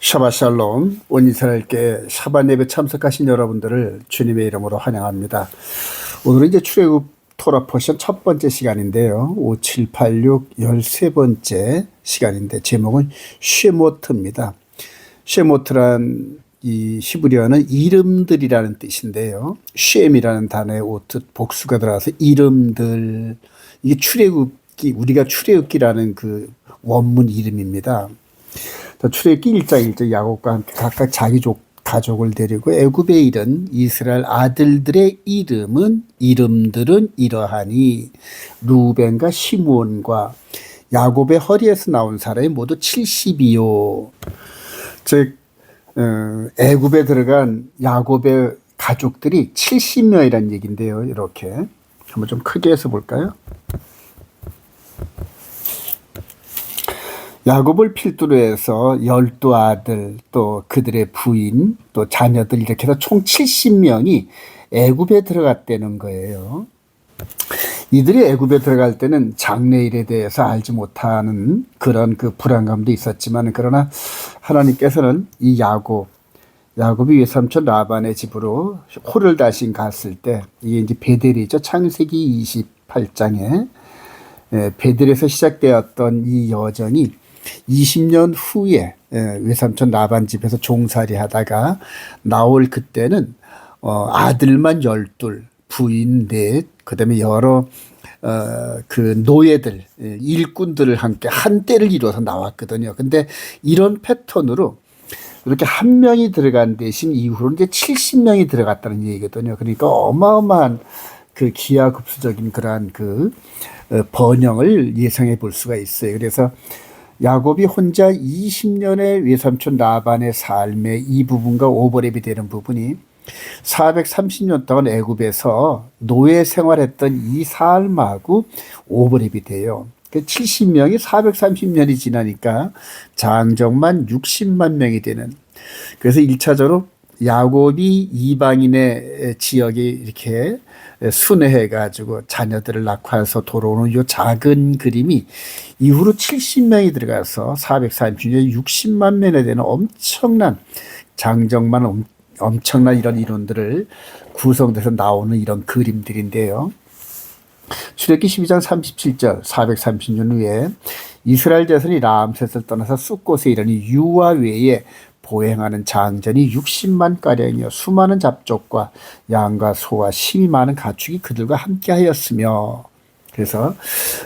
샤바샬롬, 온 이스라엘께 샤bat 예배 참석하신 여러분들을 주님의 이름으로 환영합니다. 오늘은 이제 출애굽 토라 포션 첫 번째 시간인데요. 5, 7, 8, 6, 13번째 시간인데 제목은 쉐모트입니다. 쉐모트란 이 히브리어는 이름들이라는 뜻인데요. 쉐임이라는 단어에 오트 복수가 들어가서 이름들, 이게 출애굽기, 우리가 출애굽기라는 그 원문 이름입니다. 출애굽기 1장 1절 야곱과 함께 각각 자기 가족을 데리고 애굽에 이른 이스라엘 아들들의 이름들은 이러하니 루벤과 시므온과 야곱의 허리에서 나온 사람이 모두 70이요. 즉 애굽에 들어간 야곱의 가족들이 70명이라는 얘기인데요. 이렇게 한번 좀 크게 해서 볼까요? 야곱을 필두로 해서 12아들, 또 그들의 부인, 또 자녀들 이렇게 해서 총 70명이 애굽에 들어갔다는 거예요. 이들이 애굽에 들어갈 때는 장래일에 대해서 알지 못하는 그런 그 불안감도 있었지만, 그러나 하나님께서는 이 야곱이 외삼촌 라반의 집으로 호를 다시 갔을 때, 이게 이제 베델이죠. 창세기 28장에 베델에서 시작되었던 이 여정이 20년 후에 외삼촌 라반 집에서 종살이 하다가 나올 그때는 아들만 12, 부인 4, 그 다음에 여러 그 노예들, 일꾼들을 함께 한때를 이루어서 나왔거든요. 근데 이런 패턴으로 이렇게 한 명이 들어간 대신 이후로 이제 70명이 들어갔다는 얘기거든요. 그러니까 어마어마한 그 기하급수적인 그러한 그 번영을 예상해 볼 수가 있어요. 그래서 야곱이 혼자 20년의 외삼촌 라반의 삶의 이 부분과 오버랩이 되는 부분이 430년 동안 애굽에서 노예 생활했던 이 삶하고 오버랩이 돼요. 70명이 430년이 지나니까 장정만 60만 명이 되는. 그래서 1차적으로 야곱이 이방인의 지역에 이렇게 순회해가지고 자녀들을 낳고해서 돌아오는 이 작은 그림이 이후로 70명이 들어가서 430년 60만 명에 되는 엄청난 장정만 엄청난 이런 이론들을 구성돼서 나오는 이런 그림들인데요. 출애굽기 12장 37절 430년 후에 이스라엘 자손이 라암셋을 떠나서 숫곳에 이르니 유아 외에 보행하는 장전이 60만 가량이요 수많은 잡족과 양과 소와 심이 많은 가축이 그들과 함께 하였으며. 그래서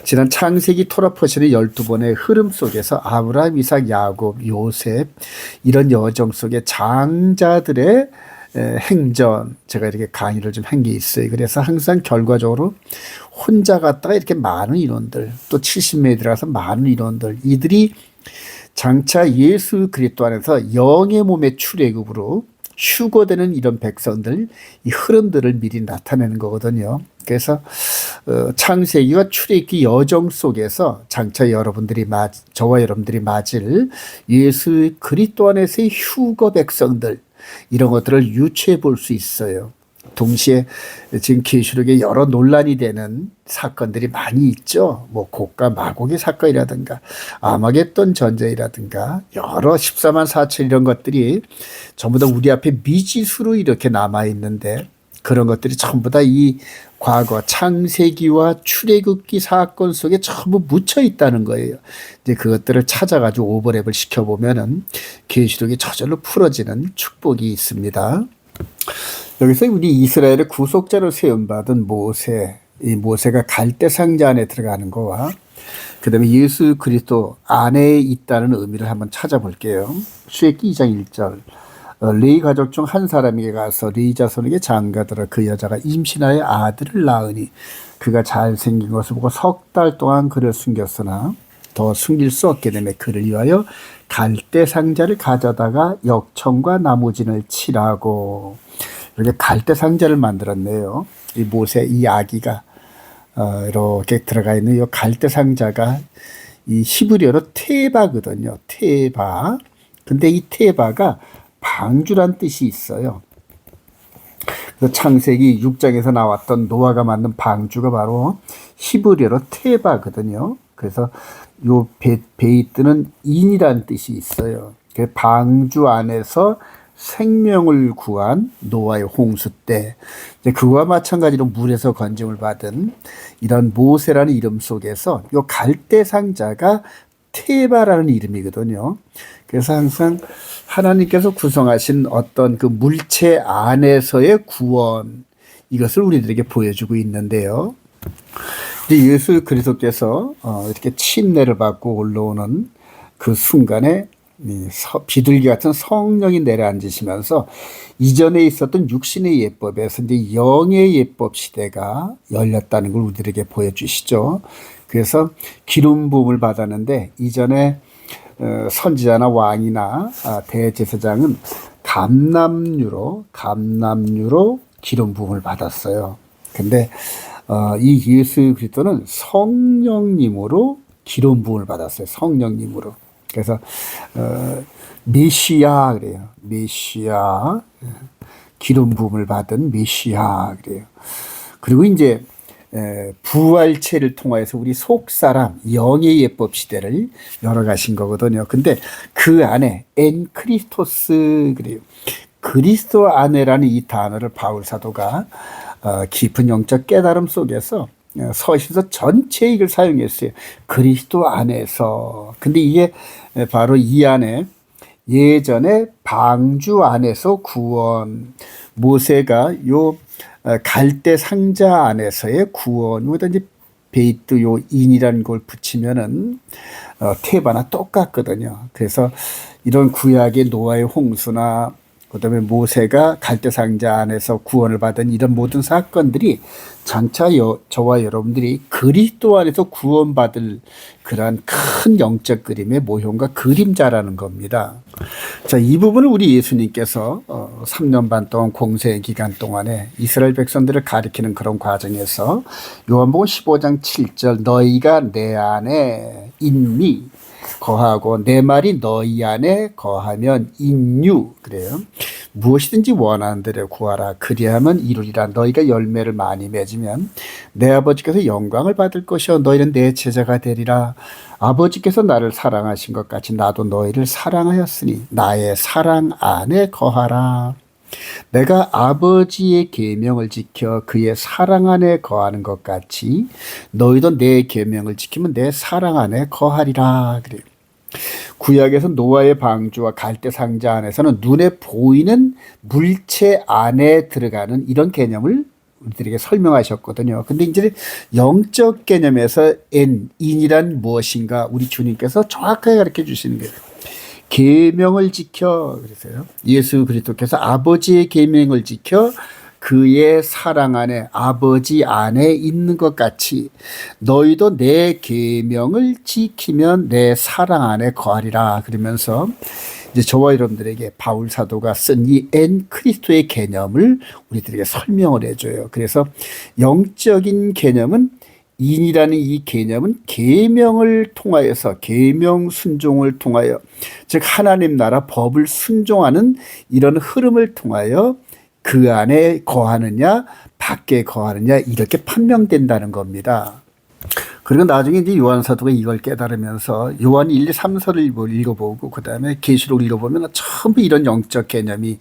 지난 창세기 토라 포션의 12번의 흐름 속에서 아브라함, 이삭, 야곱, 요셉 이런 여정 속에 장자들의 행전, 제가 이렇게 강의를 좀 한 게 있어요. 그래서 항상 결과적으로 혼자 갔다가 이렇게 많은 인원들, 또 70명이 들어가서 많은 인원들, 이들이 장차 예수 그리스도 안에서 영의 몸의 출애굽으로 휴거되는 이런 백성들, 이 흐름들을 미리 나타내는 거거든요. 그래서 창세기와 출애굽기 여정 속에서 장차 저와 여러분들이 맞을 예수 그리스도 안에서의 휴거 백성들, 이런 것들을 유추해 볼 수 있어요. 동시에 지금 계시록에 여러 논란이 되는 사건들이 많이 있죠. 뭐 곡과 마곡의 사건이라든가 아마겟돈 전쟁이라든가 여러 14만 4천 이런 것들이 전부 다 우리 앞에 미지수로 이렇게 남아 있는데, 그런 것들이 전부 다 이 과거 창세기와 출애굽기 사건 속에 전부 묻혀 있다는 거예요. 이제 그것들을 찾아가지고 오버랩을 시켜보면은 계시록이 저절로 풀어지는 축복이 있습니다. 여기서 우리 이스라엘의 구속자로 세움받은 모세, 이 모세가 갈대 상자 안에 들어가는 거와 그 다음에 예수 그리스도 안에 있다는 의미를 한번 찾아볼게요. 출애굽기 2장 1절 레위 가족 중 한 사람에게 가서 레위 자손에게 장가들어 그 여자가 임신하여 아들을 낳으니 그가 잘생긴 것을 보고 석 달 동안 그를 숨겼으나 더 숨길 수 없게 되매 그를 위하여 갈대 상자를 가져다가 역청과 나무진을 칠하고, 이렇게 갈대 상자를 만들었네요. 이 모세, 이 아기가 이렇게 들어가 있는 이 갈대 상자가 이 히브리어로 테바거든요. 테바. 근데 이 테바가 방주란 뜻이 있어요. 그래서 창세기 6장에서 나왔던 노아가 만든 방주가 바로 히브리어로 테바거든요. 그래서 요 베이트는 인이라는 뜻이 있어요. 그 방주 안에서 생명을 구한 노아의 홍수 때, 이제 그와 마찬가지로 물에서 건짐을 받은 이런 모세라는 이름 속에서 요 갈대 상자가 테바라는 이름이거든요. 그래서 항상 하나님께서 구성하신 어떤 그 물체 안에서의 구원, 이것을 우리들에게 보여주고 있는데요. 예수 그리스도께서 이렇게 침례를 받고 올라오는 그 순간에 비둘기 같은 성령이 내려앉으시면서 이전에 있었던 육신의 예법에서 이제 영의 예법 시대가 열렸다는 걸 우리들에게 보여주시죠. 그래서 기름 부음을 받았는데 이전에 선지자나 왕이나 대제사장은 감람류로 기름 부음을 받았어요. 근데 이 예수 그리스도는 성령님으로 기름 부음을 받았어요. 성령님으로. 그래서 메시아 그래요. 메시아, 기름 부음을 받은 메시아 그래요. 그리고 이제 부활체를 통하여서 우리 속사람 영의 예법 시대를 열어가신 거거든요. 근데 그 안에 엔 크리스토스 그래요. 그리스도 안에라는 이 단어를 바울 사도가 깊은 영적 깨달음 속에서 서신서 전체에 이걸 사용했어요. 그리스도 안에서. 근데 이게 바로 이 안에 예전에 방주 안에서 구원, 모세가 요 갈대 상자 안에서의 구원, 여기다 이제 베이트 요 인이라는 걸 붙이면은 테바나 똑같거든요. 그래서 이런 구약의 노아의 홍수나 그다음에 모세가 갈대상자 안에서 구원을 받은 이런 모든 사건들이 장차 저와 여러분들이 그리스도 안에서 구원받을 그러한 큰 영적 그림의 모형과 그림자라는 겁니다. 자, 이 부분을 우리 예수님께서 3년 반 동안 공생 기간 동안에 이스라엘 백성들을 가리키는 그런 과정에서 요한복음 15장 7절 너희가 내 안에 있니 거하고 내 말이 너희 안에 거하면 인유 그래요. 무엇이든지 원하는 대로 구하라 그리하면 이루리라. 너희가 열매를 많이 맺으면 내 아버지께서 영광을 받을 것이요 너희는 내 제자가 되리라. 아버지께서 나를 사랑하신 것 같이 나도 너희를 사랑하였으니 나의 사랑 안에 거하라. 내가 아버지의 계명을 지켜 그의 사랑 안에 거하는 것 같이 너희도 내 계명을 지키면 내 사랑 안에 거하리라. 그래요. 구약에서 노아의 방주와 갈대 상자 안에서는 눈에 보이는 물체 안에 들어가는 이런 개념을 우리들에게 설명하셨거든요. 근데 이제 영적 개념에서 인이란 무엇인가 우리 주님께서 정확하게 가르쳐 주시는 거예요. 계명을 지켜 그래서요. 예수 그리스도께서 아버지의 계명을 지켜 그의 사랑 안에 아버지 안에 있는 것 같이 너희도 내 계명을 지키면 내 사랑 안에 거하리라. 그러면서 이제 저와 여러분들에게 바울 사도가 쓴 이 엔 크리스토의 개념을 우리들에게 설명을 해줘요. 그래서 영적인 개념은 인이라는 이 개념은 계명을 통하여서 계명 순종을 통하여 즉 하나님 나라 법을 순종하는 이런 흐름을 통하여 그 안에 거하느냐 밖에 거하느냐 이렇게 판명된다는 겁니다. 그리고 나중에 이제 요한 사도가 이걸 깨달으면서 요한 1, 2, 3서를 읽어보고 그 다음에 계시록 읽어보면 전부 이런 영적 개념이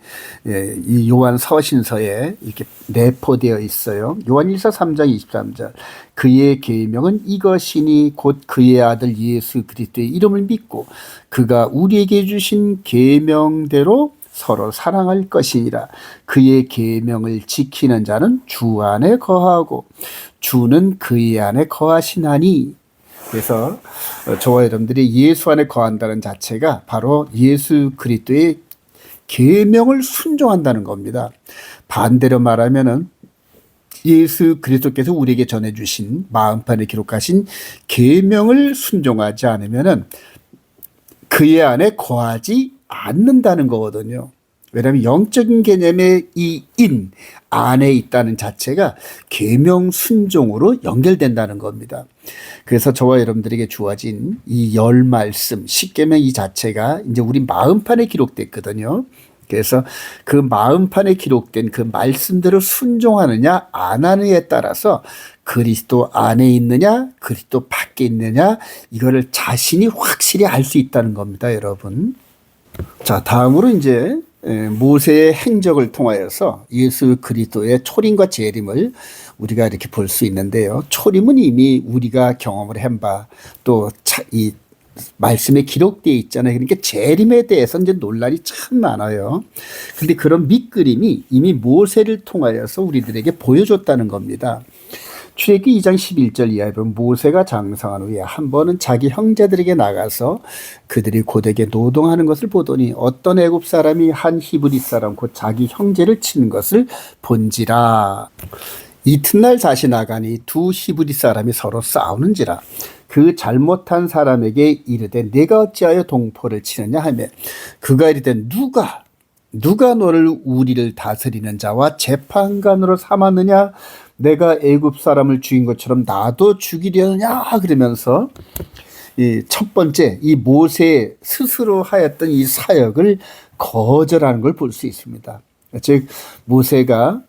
이 요한 서신서에 이렇게 내포되어 있어요. 요한 1서 3장 23절 그의 계명은 이것이니 곧 그의 아들 예수 그리스도의 이름을 믿고 그가 우리에게 주신 계명대로 서로 사랑할 것이니라. 그의 계명을 지키는 자는 주 안에 거하고 주는 그의 안에 거하시나니. 그래서 저와 여러분들이 예수 안에 거한다는 자체가 바로 예수 그리스도의 계명을 순종한다는 겁니다. 반대로 말하면은 예수 그리스도께서 우리에게 전해주신 마음판에 기록하신 계명을 순종하지 않으면은 그의 안에 거하지 않는다는 거거든요. 왜냐하면 영적인 개념의 이 인 안에 있다는 자체가 계명 순종으로 연결된다는 겁니다. 그래서 저와 여러분들에게 주어진 이 열 말씀, 십계명 이 자체가 이제 우리 마음판에 기록됐거든요. 그래서 그 마음판에 기록된 그 말씀대로 순종하느냐 안 하느냐에 따라서 그리스도 안에 있느냐 그리스도 밖에 있느냐 이거를 자신이 확실히 알 수 있다는 겁니다, 여러분. 자, 다음으로 이제 모세의 행적을 통하여서 예수 그리스도의 초림과 재림을 우리가 이렇게 볼 수 있는데요. 초림은 이미 우리가 경험을 한 바, 또 이 말씀에 기록되어 있잖아요. 그러니까 재림에 대해서 이제 논란이 참 많아요. 근데 그런 밑그림이 이미 모세를 통하여서 우리들에게 보여줬다는 겁니다. 출애굽기 2장 11절 이하에 보면 모세가 장성한 후에 한 번은 자기 형제들에게 나가서 그들이 고되게 노동하는 것을 보더니 어떤 애굽 사람이 한 히브리 사람 곧 자기 형제를 치는 것을 본지라. 이튿날 다시 나가니 두 히브리 사람이 서로 싸우는지라. 그 잘못한 사람에게 이르되 내가 어찌하여 동포를 치느냐 하며 그가 이르되 누가 너를 우리를 다스리는 자와 재판관으로 삼았느냐? 내가 애굽 사람을 죽인 것처럼 나도 죽이려느냐? 그러면서 이 첫 번째 이 모세 스스로 하였던 이 사역을 거절하는 걸 볼 수 있습니다. 즉 모세가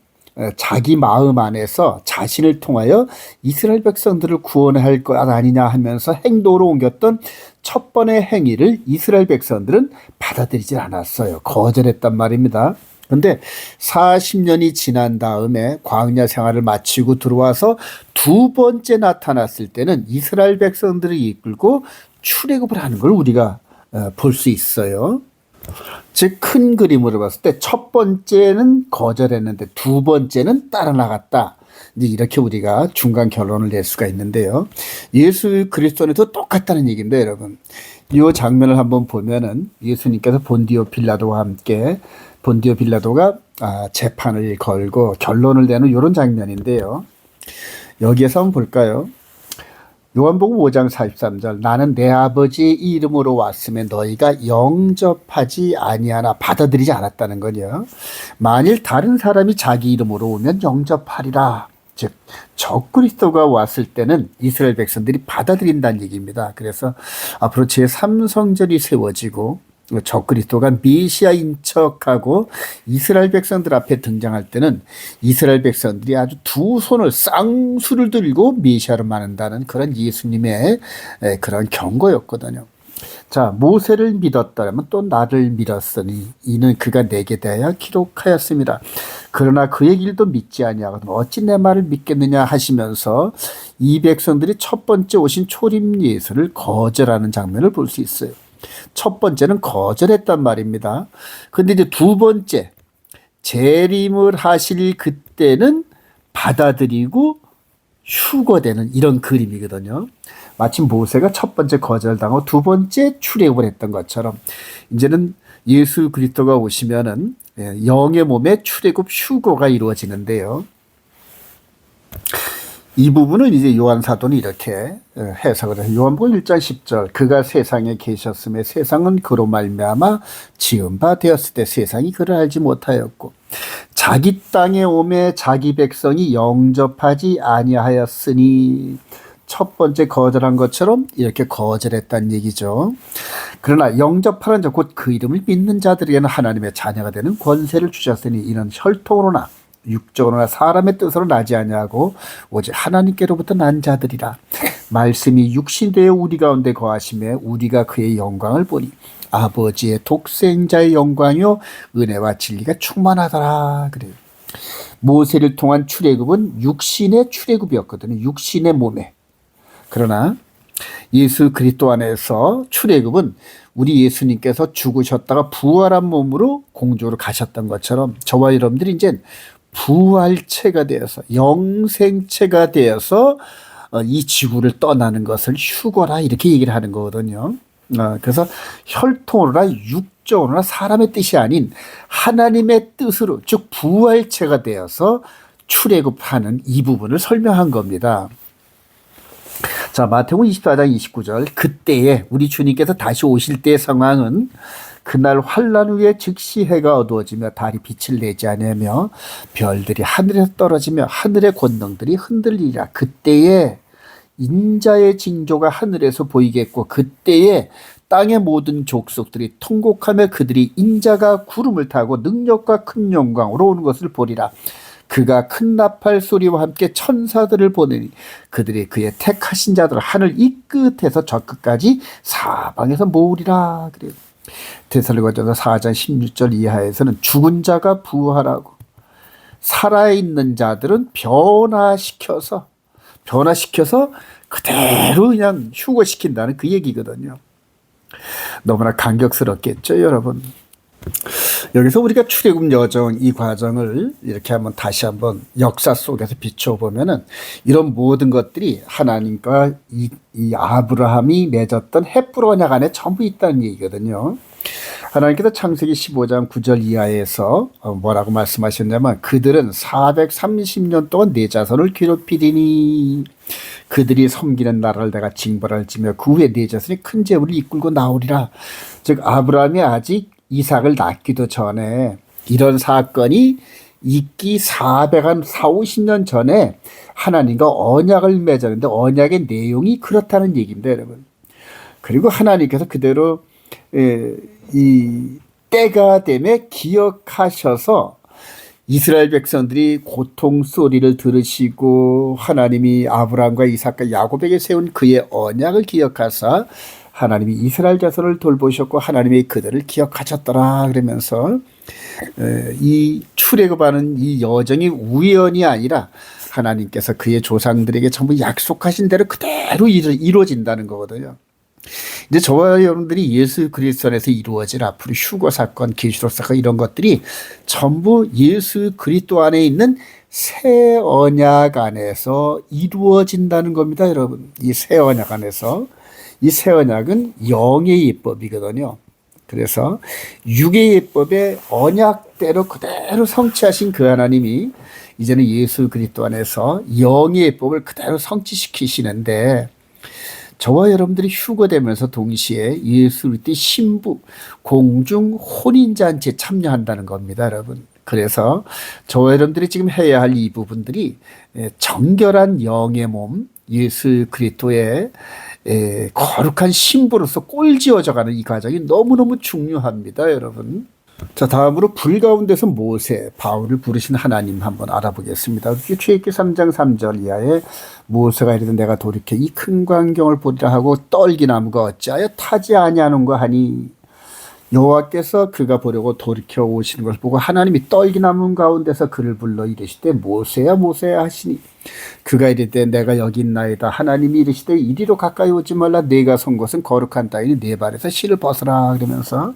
자기 마음 안에서 자신을 통하여 이스라엘 백성들을 구원할 것 아니냐 하면서 행동으로 옮겼던 첫 번의 행위를 이스라엘 백성들은 받아들이지 않았어요. 거절했단 말입니다. 그런데 40년이 지난 다음에 광야 생활을 마치고 들어와서 두 번째 나타났을 때는 이스라엘 백성들을 이끌고 출애굽을 하는 걸 우리가 볼 수 있어요. 즉 큰 그림으로 봤을 때 첫 번째는 거절했는데 두 번째는 따라 나갔다. 이제 이렇게 우리가 중간 결론을 낼 수가 있는데요. 예수 그리스도에도 똑같다는 얘기인데 여러분. 이 장면을 한번 보면은 예수님께서 본디오 빌라도와 함께 본디오 빌라도가 재판을 걸고 결론을 내는 이런 장면인데요. 여기에서 한번 볼까요? 요한복음 5장 43절 나는 내 아버지의 이름으로 왔음에 너희가 영접하지 아니하나 받아들이지 않았다는 거죠. 만일 다른 사람이 자기 이름으로 오면 영접하리라. 즉 적그리스도가 왔을 때는 이스라엘 백성들이 받아들인다는 얘기입니다. 그래서 앞으로 제3성전이 세워지고 적그리스도가 메시아인 척하고 이스라엘 백성들 앞에 등장할 때는 이스라엘 백성들이 아주 두 손을 쌍수를 들고 메시아를 맞는다는 그런 예수님의 그런 경고였거든요. 자, 모세를 믿었다면 또 나를 믿었으니 이는 그가 내게 대하여 기록하였습니다. 그러나 그의 길도 믿지 아니하거든 어찌 내 말을 믿겠느냐 하시면서 이 백성들이 첫 번째 오신 초림 예수를 거절하는 장면을 볼 수 있어요. 첫 번째는 거절했단 말입니다. 근데 이제 두 번째, 재림을 하실 그때는 받아들이고 휴거되는 이런 그림이거든요. 마침 모세가 첫 번째 거절당하고 두 번째 출애굽을 했던 것처럼 이제는 예수 그리스도가 오시면은 영의 몸에 출애굽 휴거가 이루어지는데요. 이 부분은 이제 요한 사도는 이렇게 해석을 해요. 요한복음 1장 10절 그가 세상에 계셨음에 세상은 그로 말미암아 지은 바 되었을 때 세상이 그를 알지 못하였고 자기 땅에 오매 자기 백성이 영접하지 아니하였으니 첫 번째 거절한 것처럼 이렇게 거절했다는 얘기죠. 그러나 영접하는 자 곧 그 이름을 믿는 자들에게는 하나님의 자녀가 되는 권세를 주셨으니 이는 혈통으로나 육적으로나 사람의 뜻으로 나지 아니하고 오직 하나님께로부터 난 자들이라. 말씀이 육신되어 우리 가운데 거하심에 우리가 그의 영광을 보니 아버지의 독생자의 영광이요 은혜와 진리가 충만하더라. 그래요. 모세를 통한 출애굽은 육신의 출애굽이었거든요. 육신의 몸에. 그러나 예수 그리스도 안에서 출애굽은 우리 예수님께서 죽으셨다가 부활한 몸으로 공중으로 가셨던 것처럼 저와 여러분들이 이제 부활체가 되어서 영생체가 되어서 이 지구를 떠나는 것을 휴거라 이렇게 얘기를 하는 거거든요. 그래서 혈통으로나 육적으로나 사람의 뜻이 아닌 하나님의 뜻으로 즉 부활체가 되어서 출애굽하는 이 부분을 설명한 겁니다. 자, 마태복음 24장 29절 그때에 우리 주님께서 다시 오실 때의 상황은 그날 환란 후에 즉시 해가 어두워지며 달이 빛을 내지 않으며 별들이 하늘에서 떨어지며 하늘의 권능들이 흔들리리라. 그때에 인자의 징조가 하늘에서 보이겠고 그때에 땅의 모든 족속들이 통곡하며 그들이 인자가 구름을 타고 능력과 큰 영광으로 오는 것을 보리라. 그가 큰 나팔 소리와 함께 천사들을 보내니 그들이 그의 택하신 자들을 하늘 이 끝에서 저 끝까지 사방에서 모으리라. 그래요. 데살로니가전서 4장 16절 이하에서는 죽은 자가 부활하고 살아있는 자들은 변화시켜서 그대로 그냥 휴거시킨다는 그 얘기거든요. 너무나 감격스럽겠죠, 여러분. 여기서 우리가 출애굽 여정 이 과정을 이렇게 다시 한번 역사 속에서 비춰보면은 이런 모든 것들이 하나님과 이 아브라함이 맺었던 헷불 언약 안에 전부 있다는 얘기거든요. 하나님께서 창세기 15장 9절 이하에서 뭐라고 말씀하셨냐면 그들은 430년 동안 내 자손을 괴롭히리니 그들이 섬기는 나라를 내가 징벌할지며 그 후에 내 자손이 큰 재물을 이끌고 나오리라. 즉 아브라함이 아직 이삭을 낳기도 전에 이런 사건이 있기 450년 전에 하나님과 언약을 맺었는데 언약의 내용이 그렇다는 얘기입니다, 여러분. 그리고 하나님께서 그대로 이 때가 되매 기억하셔서 이스라엘 백성들이 고통 소리를 들으시고 하나님이 아브라함과 이삭과 야곱에게 세운 그의 언약을 기억하사 하나님이 이스라엘 자손을 돌보셨고 하나님이 그들을 기억하셨더라 그러면서 이 출애굽하는 이 여정이 우연이 아니라 하나님께서 그의 조상들에게 전부 약속하신 대로 그대로 이루어진다는 거거든요. 이제 저와 여러분들이 예수 그리스도 안에서 이루어질 앞으로 휴거 사건, 계시록 사건 이런 것들이 전부 예수 그리스도 안에 있는 새 언약 안에서 이루어진다는 겁니다, 여러분. 이 새 언약 안에서. 이 새 언약은 영의 예법이거든요. 그래서 육의 예법의 언약대로 그대로 성취하신 그 하나님이 이제는 예수 그리스도 안에서 영의 예법을 그대로 성취시키시는데 저와 여러분들이 휴거되면서 동시에 예수 그리스도의 신부 공중 혼인잔치에 참여한다는 겁니다, 여러분. 그래서 저와 여러분들이 지금 해야 할 이 부분들이 정결한 영의 몸 예수 그리스도의 거룩한 신부로서 꼴지어져가는 이 과정이 너무너무 중요합니다, 여러분. 자, 다음으로 불 가운데서 모세, 바울을 부르신 하나님 한번 알아보겠습니다. 출애굽기 3장 3절 이하에 모세가 이르되 내가 돌이켜 이 큰 광경을 보리라 하고 떨기나무가 어찌하여 타지 아니하는가 하니 여호와께서 그가 보려고 돌이켜 오시는 것을 보고 하나님이 떨기나무 가운데서 그를 불러 이르시되 모세야 모세야 하시니 그가 이르되 내가 여기 있나이다. 하나님이 이르시되 이리로 가까이 오지 말라. 내가 선 곳은 거룩한 땅이니 내 발에서 실을 벗으라. 그러면서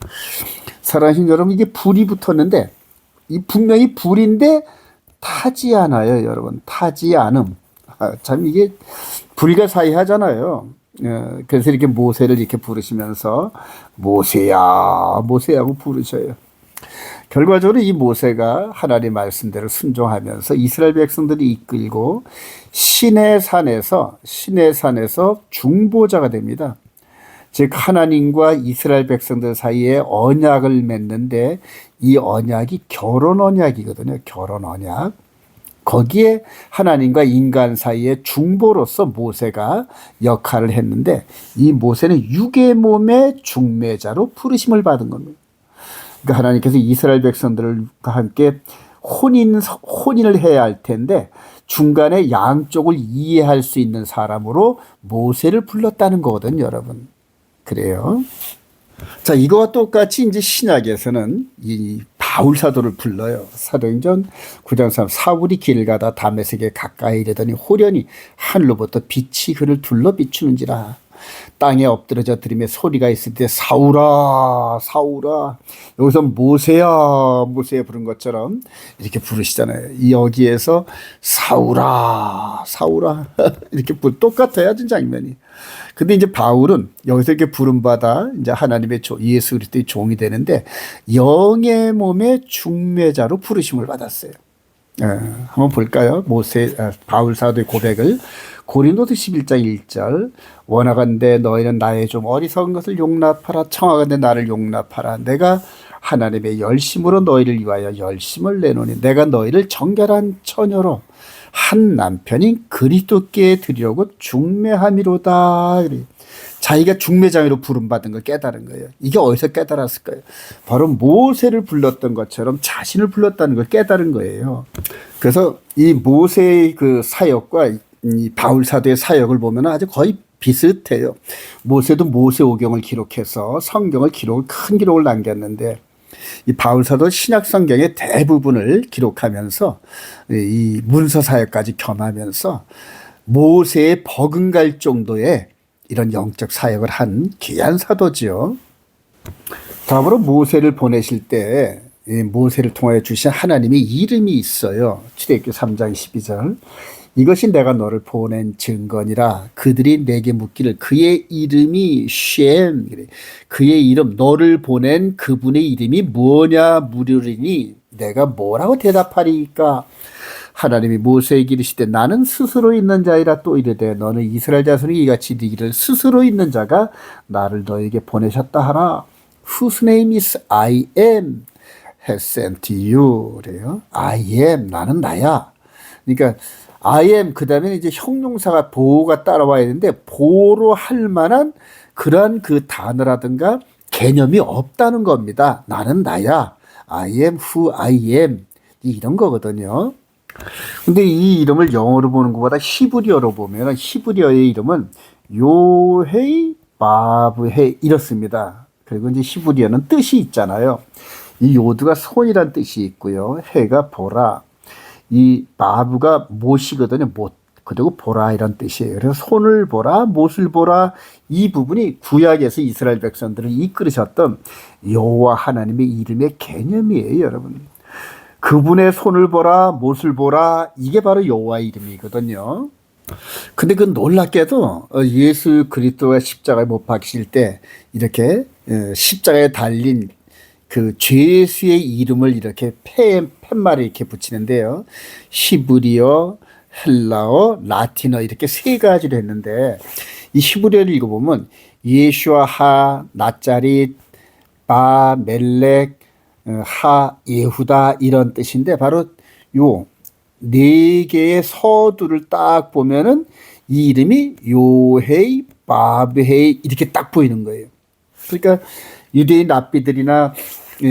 사랑하신 여러분, 이게 불이 붙었는데 이 분명히 불인데 타지 않아요, 여러분. 타지 않음. 참 이게 불가사의하잖아요. 그래서 이렇게 모세를 이렇게 부르시면서 모세야 모세야 하고 부르셔요. 결과적으로 이 모세가 하나님의 말씀대로 순종하면서 이스라엘 백성들이 이끌고 시내산에서 중보자가 됩니다. 즉 하나님과 이스라엘 백성들 사이에 언약을 맺는데 이 언약이 결혼 언약이거든요. 결혼 언약. 거기에 하나님과 인간 사이의 중보로서 모세가 역할을 했는데 이 모세는 육의 몸의 중매자로 부르심을 받은 겁니다. 그러니까 하나님께서 이스라엘 백성들과 함께 혼인을 해야 할 텐데 중간에 양쪽을 이해할 수 있는 사람으로 모세를 불렀다는 거거든요, 여러분. 그래요. 자, 이거와 똑같이 이제 신약에서는 이 바울 사도를 불러요. 사도행전 9장 3 사울이 길 가다 다메섹에 가까이 이르더니 호련히 하늘로부터 빛이 그를 둘러 비추는지라. 땅에 엎드러져 들으며 소리가 있을 때 사울아 사울아. 여기서 모세야 모세야 부른 것처럼 이렇게 부르시잖아요. 여기에서 사울아 사울아 이렇게 똑같아야 장면이. 근데 이제 바울은 여기서 이렇게 부름받아 이제 하나님의 예수 그리스도의 종이 되는데 영의 몸의 중매자로 부르심을 받았어요. 한번 볼까요? 바울 사도의 고백을. 고린도서 11장 1절 원하건대 너희는 나의 좀 어리석은 것을 용납하라. 청하건대 나를 용납하라. 내가 하나님의 열심으로 너희를 위하여 열심을 내노니 내가 너희를 정결한 처녀로 한 남편인 그리스도께 드리려고 중매함이로다. 자기가 중매장으로 부름받은 걸 깨달은 거예요. 이게 어디서 깨달았을까요? 바로 모세를 불렀던 것처럼 자신을 불렀다는 걸 깨달은 거예요. 그래서 이 모세의 그 사역과 이 바울 사도의 사역을 보면 아주 거의 비슷해요. 모세도 모세오경을 기록해서 성경을 큰 기록을 남겼는데 이 바울사도 신약 성경의 대부분을 기록하면서 이 문서 사역까지 겸하면서 모세에 버금갈 정도의 이런 영적 사역을 한 귀한 사도지요. 다음으로 모세를 보내실 때 모세를 통하여 주신 하나님의 이름이 있어요. 출애굽기 3장 12절. 이것이 내가 너를 보낸 증거니라. 그들이 내게 묻기를 그의 이름이 쉔. 그의 이름, 너를 보낸 그분의 이름이 뭐냐 물으리니 내가 뭐라고 대답하리까? 하나님이 모세에게 이르시되 나는 스스로 있는 자이라 또 이르되 너는 이스라엘 자손이 이같이 이르기를 스스로 있는 자가 나를 너에게 보내셨다 하라. Whose name is I am has sent you. 그래요. I am, 나는 나야. 그러니까 I am 그 다음에 이제 형용사가 보호가 따라와야 되는데 보호로 할 만한 그런 그 단어라든가 개념이 없다는 겁니다. 나는 나야. I am who I am. 이런 거거든요. 근데 이 이름을 영어로 보는 것보다 히브리어로 보면 히브리어의 이름은 요헤이 바브헤 이렇습니다. 그리고 이제 히브리어는 뜻이 있잖아요. 이 요드가 손이란 뜻이 있고요. 해가 보라. 이 바브가 못이거든요. 못. 그리고 보라 이런 뜻이에요. 그래서 손을 보라, 못을 보라 이 부분이 구약에서 이스라엘 백성들을 이끌으셨던 여호와 하나님의 이름의 개념이에요, 여러분. 그분의 손을 보라, 못을 보라 이게 바로 여호와의 이름이거든요. 근데 그 놀랍게도 예수 그리스도가 십자가에 못 박히실 때 이렇게 십자가에 달린 그 죄수의 이름을 이렇게 팻말에 이렇게 붙이는데요. 히브리어, 헬라어, 라틴어 이렇게 세 가지로 했는데 이 히브리어를 읽어보면 예슈아하, 나짜릿, 바, 멜렉, 하, 예후다 이런 뜻인데 바로 요 네 개의 서두를 딱 보면은 이 이름이 요헤이, 바브헤이 이렇게 딱 보이는 거예요. 그러니까 유대인 랍비들이나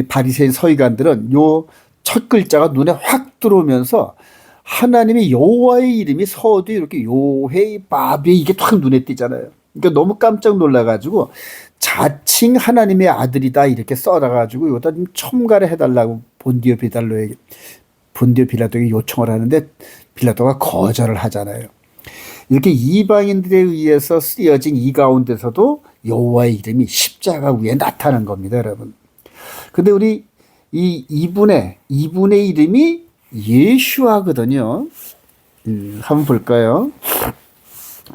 바리새인 서기관들은 요 첫 글자가 눈에 확 들어오면서 하나님의 여호와의 이름이 서두에 이렇게 요헤이 바브헤이 이게 탁 눈에 띄잖아요. 그러니까 너무 깜짝 놀라가지고 자칭 하나님의 아들이다 이렇게 써놔가지고 여기다 좀 첨가를 해달라고 본디오 빌라도에게 요청을 하는데 빌라도가 거절을 하잖아요. 이렇게 이방인들에 의해서 쓰여진 이 가운데서도 여호와의 이름이 십자가 위에 나타난 겁니다, 여러분. 근데 우리 이분의 이름이 예슈아거든요. 한번 볼까요?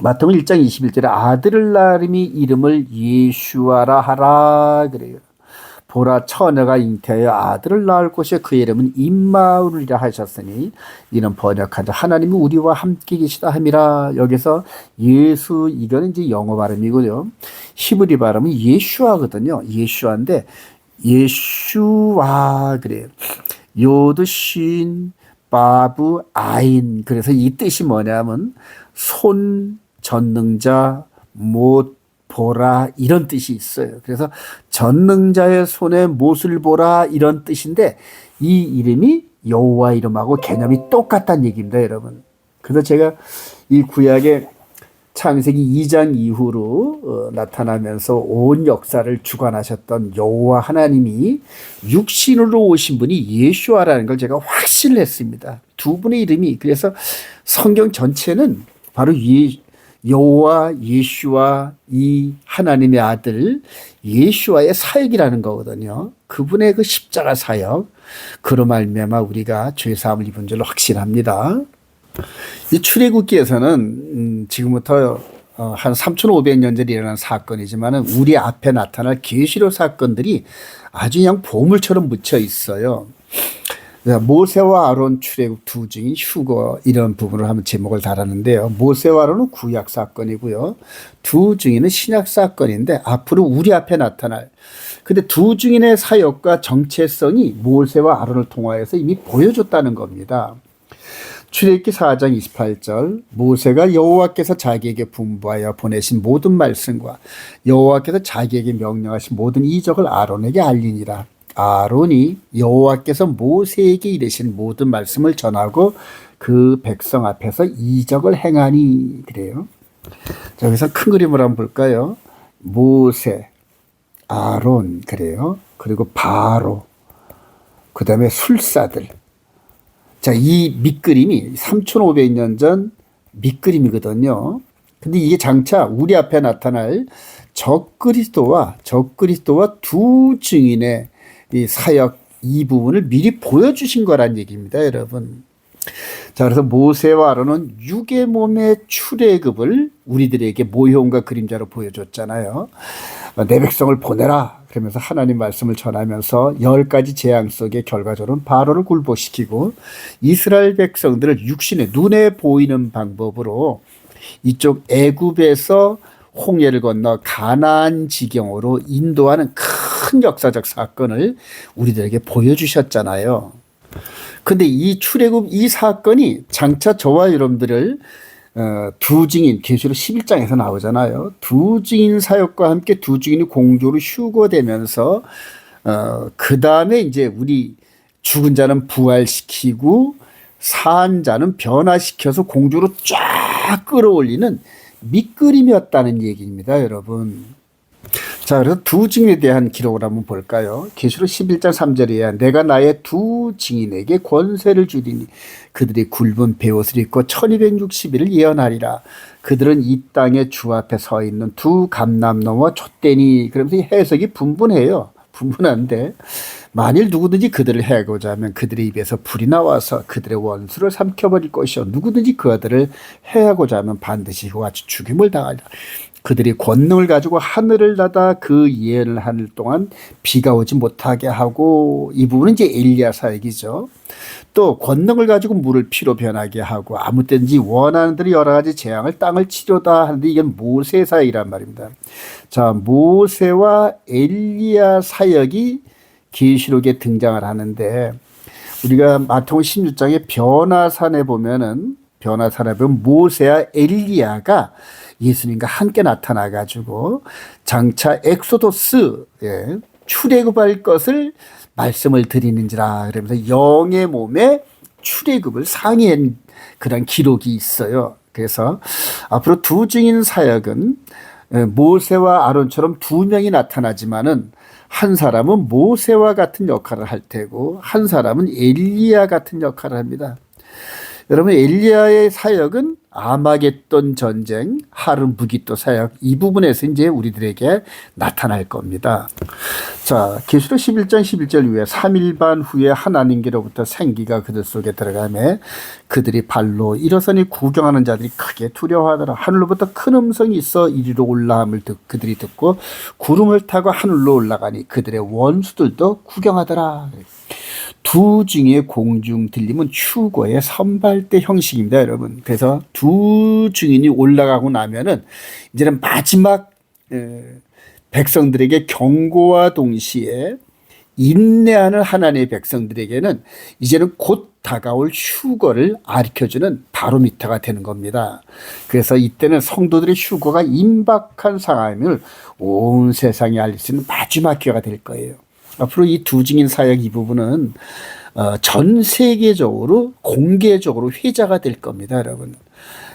마태복음 1장 21절에 아들을 낳으니 이름을 예슈아라 하라 그래요. 보라 처녀가 잉태하여 아들을 낳을 곳에 그 이름은 임마누엘이라 하셨으니 이는 번역하자 하나님이 우리와 함께 계시다 함이라. 여기서 예수 이거는 이제 영어 발음이고요. 히브리 발음은 예슈아거든요. 예슈아인데 예슈아 그래요. 요드 쉰 바브 아인. 그래서 이 뜻이 뭐냐면 손 전능자 못 보라 이런 뜻이 있어요. 그래서 전능자의 손에 못을 보라 이런 뜻인데 이 이름이 여호와 이름하고 개념이 똑같다는 얘기입니다, 여러분. 그래서 제가 이 구약의 창세기 2장 이후로 나타나면서 온 역사를 주관하셨던 여호와 하나님이 육신으로 오신 분이 예수아라는 걸 제가 확신을 했습니다. 두 분의 이름이. 그래서 성경 전체는 바로 여호와 예수와 이 하나님의 아들 예수와의 사역이라는 거거든요. 그분의 그 십자가 사역, 그로 말미암아 우리가 죄 사함을 입은 줄로 확신합니다. 이 출애굽기에서는 지금부터 한 3,500년 전에 일어난 사건이지만 우리 앞에 나타날 계시록 사건들이 아주 그냥 보물처럼 묻혀 있어요. 모세와 아론 출애굽 두 증인 휴거 이런 부분을 한번 제목을 달았는데요. 모세와 아론은 구약 사건이고요. 두 증인은 신약 사건인데 앞으로 우리 앞에 나타날 근데 두 증인의 사역과 정체성이 모세와 아론을 통하여서 이미 보여줬다는 겁니다. 출애굽기 4장 28절 모세가 여호와께서 자기에게 분부하여 보내신 모든 말씀과 여호와께서 자기에게 명령하신 모든 이적을 아론에게 알리니라. 아론이 여호와께서 모세에게 이르신 모든 말씀을 전하고 그 백성 앞에서 이적을 행하니 그래요. 자, 여기서 큰 그림을 한번 볼까요? 모세, 아론, 그래요. 그리고 바로, 그 다음에 술사들. 자, 이 밑그림이 3,500년 전 밑그림이거든요. 근데 이게 장차 우리 앞에 나타날 적그리스도와 두 증인의 이 사역 이 부분을 미리 보여주신 거란 얘기입니다, 여러분. 자, 그래서 모세와 아론은 육의 몸의 출애굽을 우리들에게 모형과 그림자로 보여줬잖아요. 내 백성을 보내라 그러면서 하나님 말씀을 전하면서 10가지 재앙 속에 결과적으로는 바로를 굴복시키고 이스라엘 백성들을 육신의 눈에 보이는 방법으로 이쪽 애굽에서 홍해를 건너 가나안 지경으로 인도하는 큰 역사적 사건을 우리들에게 보여주셨잖아요. 근데 이 출애굽 이 사건이 장차 저와 여러분들을 두 증인, 계시록 11장에서 나오잖아요. 두 증인 사역과 함께 두 증인이 공조로 휴거되면서 그 다음에 이제 우리 죽은 자는 부활시키고 산 자는 변화시켜서 공조로 쫙 끌어올리는 밑그림이었다는 얘기입니다, 여러분. 자, 그래서 두 증인에 대한 기록을 한번 볼까요? 계시록 11장 3절에 내가 나의 두 증인에게 권세를 주리니 그들이 굵은 베옷을 입고 1260일을 예언하리라. 그들은 이 땅의 주 앞에 서 있는 두 감람나무와 촛대니. 그러면서 이 해석이 분분해요. 분분한데 만일 누구든지 그들을 해하고자 하면 그들의 입에서 불이 나와서 그들의 원수를 삼켜버릴 것이요 누구든지 그들을 해하고자 하면 반드시 이와 같이 죽임을 당하리라. 그들이 권능을 가지고 하늘을 나다 그 예언을 하는 동안 비가 오지 못하게 하고, 이 부분은 이제 엘리야 사역이죠. 또 권능을 가지고 물을 피로 변하게 하고 아무 때든지 원하는 대로 여러 가지 재앙을 땅을 치료다 하는데 이건 모세 사역이란 말입니다. 자, 모세와 엘리야 사역이 계시록에 등장을 하는데 우리가 마태복음 16장의 변화산에 보면 모세와 엘리야가 예수님과 함께 나타나가지고 장차 엑소도스, 출애굽할 것을 말씀을 드리는지라 그러면서 영의 몸에 출애굽을 상의한 그런 기록이 있어요. 그래서 앞으로 두 증인 사역은 모세와 아론처럼 두 명이 나타나지만은 한 사람은 모세와 같은 역할을 할 테고 한 사람은 엘리야 같은 역할을 합니다. 여러분, 엘리야의 사역은 아마겟돈 전쟁, 하름 부깃도 사역 이 부분에서 이제 우리들에게 나타날 겁니다. 자, 계시록 11장 11절 이후에 3일 반 후에 하나님께로부터 생기가 그들 속에 들어가매 그들이 발로 일어서니 구경하는 자들이 크게 두려워하더라. 하늘로부터 큰 음성이 있어 이리로 올라함을 그들이 듣고 구름을 타고 하늘로 올라가니 그들의 원수들도 구경하더라. 두 증의 공중 들림은 휴거의 선발대 형식입니다, 여러분. 그래서 두 증인이 올라가고 나면은 이제는 마지막 백성들에게 경고와 동시에 인내하는 하나님의 백성들에게는 이제는 곧 다가올 휴거를 가르쳐주는 바로미터가 되는 겁니다. 그래서 이때는 성도들의 휴거가 임박한 상황을 온 세상이 알릴 수 있는 마지막 기회가 될 거예요. 앞으로 이 두 증인 사역 이 부분은 전 세계적으로 공개적으로 회자가 될 겁니다, 여러분.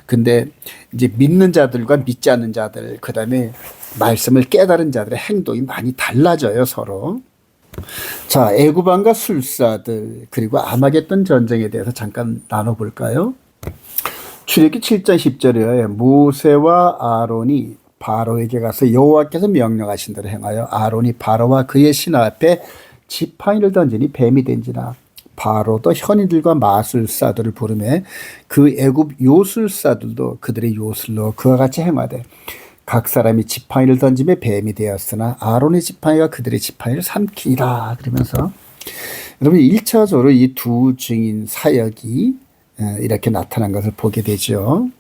근데 이제 믿는 자들과 믿지 않는 자들, 그 다음에 말씀을 깨달은 자들의 행동이 많이 달라져요, 서로. 자, 애굽왕과 술사들, 그리고 아마겟돈 전쟁에 대해서 잠깐 나눠볼까요? 출애굽기 7장 10절에 모세와 아론이 바로에게 가서 여호와께서 명령하신 대로 행하여 아론이 바로와 그의 신하 앞에 지팡이를 던지니 뱀이 된지라. 바로도 현인들과 마술사들을 부르매 그 애굽 요술사들도 그들의 요술로 그와 같이 행하되 각 사람이 지팡이를 던지며 뱀이 되었으나 아론의 지팡이가 그들의 지팡이를 삼키라. 그러면서 여러분 1차적으로 이 두 증인 사역이 이렇게 나타난 것을 보게 되죠.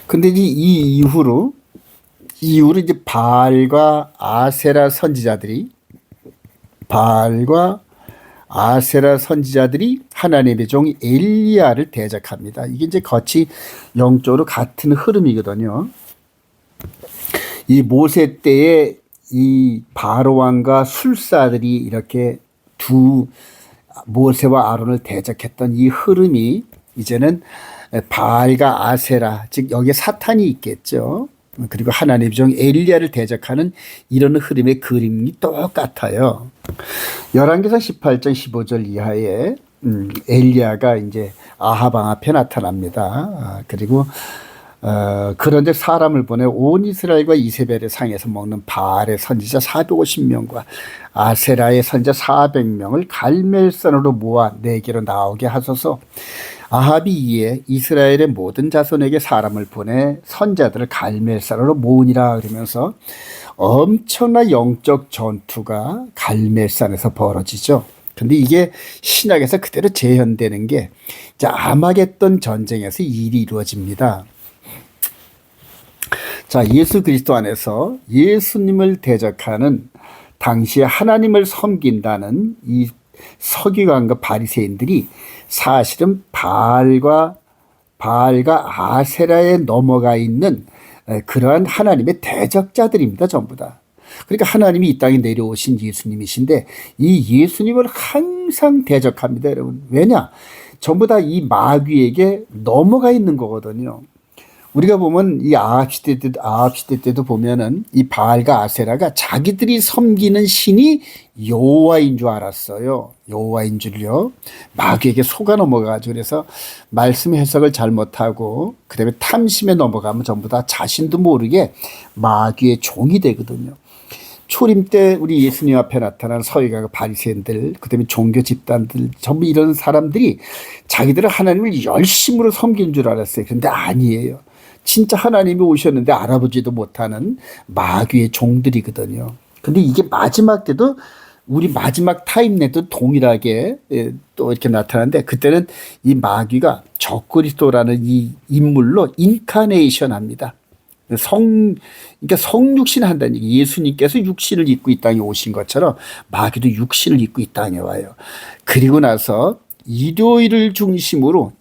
근데 이 이후로 이제 바알과 아세라 선지자들이 하나님의 종 엘리야를 대적합니다. 이게 이제 거치 영적으로 같은 흐름이거든요. 이 모세 때에 이 바로 왕과 술사들이 이렇게 두 모세와 아론을 대적했던 이 흐름이 이제는 바알과 아세라, 즉 여기에 사탄이 있겠죠. 그리고 하나님 중 엘리야를 대적하는 이런 흐름의 그림이 똑같아요. 열왕기상 18장 15절 이하에 엘리야가 이제 아합 왕 앞에 나타납니다. 그리고 그런데 사람을 보내 온 이스라엘과 이세벨의 상에서 먹는 바알의 선지자 450명과 아세라의 선지자 400명을 갈멜산으로 모아 내게로 나오게 하소서. 아합이 이에 이스라엘의 모든 자손에게 사람을 보내 선자들을 갈멜산으로 모으니라 그러면서 엄청난 영적 전투가 갈멜산에서 벌어지죠. 근데 이게 신약에서 그대로 재현되는 게 이제 아마겟돈 전쟁에서 일이 이루어집니다. 자, 예수 그리스도 안에서 예수님을 대적하는 당시에 하나님을 섬긴다는 이 서기관과 바리새인들이 사실은 바알과 아세라에 넘어가 있는 그러한 하나님의 대적자들입니다. 전부 다. 그러니까 하나님이 이 땅에 내려오신 예수님이신데 이 예수님을 항상 대적합니다. 여러분. 왜냐? 전부 다 이 마귀에게 넘어가 있는 거거든요. 우리가 보면 이 아합 시대 때도 보면은 이 바알과 아세라가 자기들이 섬기는 신이 여호와인 줄 알았어요. 여호와인 줄요. 마귀에게 속아 넘어가가지고 그래서 말씀 해석을 잘못하고 그다음에 탐심에 넘어가면 전부 다 자신도 모르게 마귀의 종이 되거든요. 초림 때 우리 예수님 앞에 나타난 서기관과 바리새인들, 그다음에 종교 집단들 전부 이런 사람들이 자기들은 하나님을 열심으로 섬긴 줄 알았어요. 그런데 아니에요. 진짜 하나님이 오셨는데 알아보지도 못하는 마귀의 종들이거든요. 근데 이게 마지막 때도 우리 마지막 타임내도 동일하게 또 이렇게 나타나는데 그때는 이 마귀가 적그리스도라는 이 인물로 인카네이션 합니다. 그러니까 성육신 한다는 얘기. 예수님께서 육신을 입고 이 땅에 오신 것처럼 마귀도 육신을 입고 이 땅에 와요. 그리고 나서 일요일을 중심으로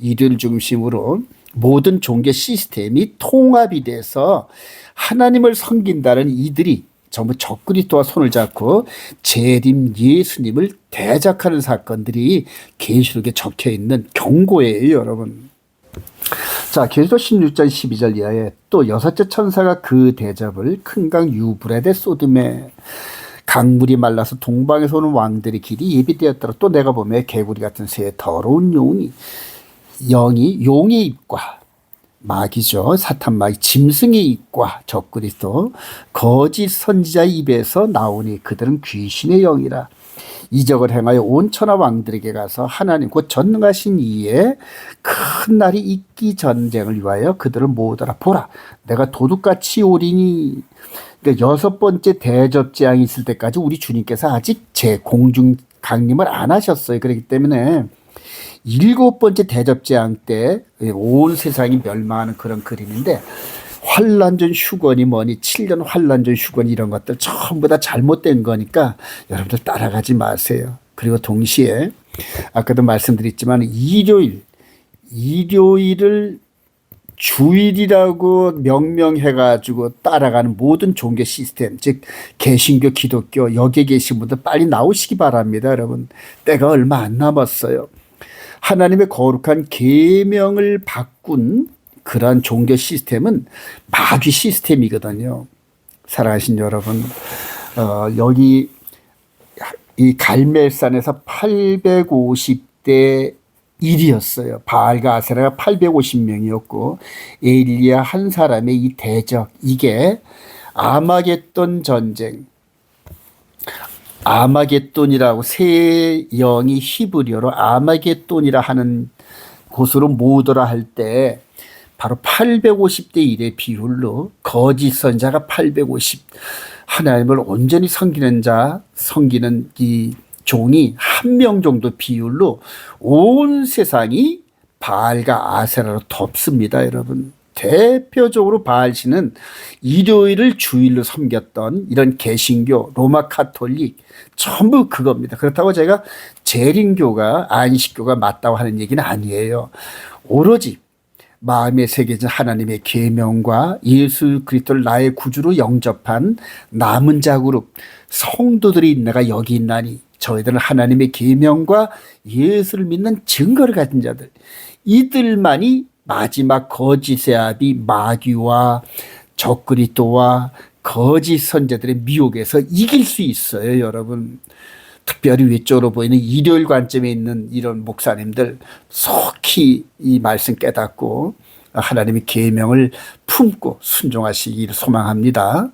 모든 종교 시스템이 통합이 돼서 하나님을 섬긴다는 이들이 전부 적그리스도와 손을 잡고 재림 예수님을 대적하는 사건들이 계시록에 적혀 있는 경고예요, 여러분. 자, 계시록 16장 12절 이하에 또 여섯째 천사가 그 대접을 큰 강 유브라데 소돔에 강물이 말라서 동방에서 오는 왕들의 길이 예비되었더라. 또 내가 보매 개구리 같은 새 더러운 영이 용의 입과 마귀죠. 사탄 마귀 짐승의 입과 적그리스도 거짓 선지자의 입에서 나오니 그들은 귀신의 영이라. 이적을 행하여 온 천하 왕들에게 가서 하나님 곧 전능하신 이에 큰 날이 있기 전쟁을 위하여 그들을 모으더라. 보라, 내가 도둑같이 오리니. 그러니까 여섯 번째 대접 재앙이 있을 때까지 우리 주님께서 아직 제 공중 강림을 안 하셨어요. 그렇기 때문에 일곱 번째 대접 재앙 때 온 세상이 멸망하는 그런 그림인데 환란전 휴건이 뭐니 7년 환란전 휴건 이런 것들 전부 다 잘못된 거니까 여러분들 따라가지 마세요. 그리고 동시에 아까도 말씀드렸지만 일요일을 주일이라고 명명해가지고 따라가는 모든 종교 시스템, 즉 개신교, 기독교 여기에 계신 분들 빨리 나오시기 바랍니다. 여러분, 때가 얼마 안 남았어요. 하나님의 거룩한 계명을 바꾼 그러한 종교 시스템은 마귀 시스템이거든요. 사랑하신 여러분, 여기 이 갈멜산에서 850대 1이었어요. 바알과 아세라가 850명이었고 엘리야 한 사람의 이 대적, 이게 아마겟돈 전쟁, 아마겟돈이라고 새 영이 히브리어로 아마겟돈이라 하는 곳으로 모으더라 할 때 바로 850대 1의 비율로 거짓 선자가 850, 하나님을 온전히 섬기는 이 종이 한 명 정도 비율로 온 세상이 바알과 아세라로 덮습니다, 여러분. 대표적으로 바알신은 일요일을 주일로 섬겼던 이런 개신교, 로마 카톨릭 전부 그겁니다. 그렇다고 제가 재림교가 안식교가 맞다고 하는 얘기는 아니에요. 오로지 마음에 새겨진 하나님의 계명과 예수 그리스도를 나의 구주로 영접한 남은 자 그룹 성도들이 내가 여기 있나니 저희들은 하나님의 계명과 예수를 믿는 증거를 가진 자들, 이들만이 마지막 거짓의 아비 마귀와 적그리스도와 거짓 선자들의 미혹에서 이길 수 있어요, 여러분. 특별히 외적으로 보이는 일요일 관점에 있는 이런 목사님들 속히 이 말씀 깨닫고 하나님의 계명을 품고 순종하시기를 소망합니다.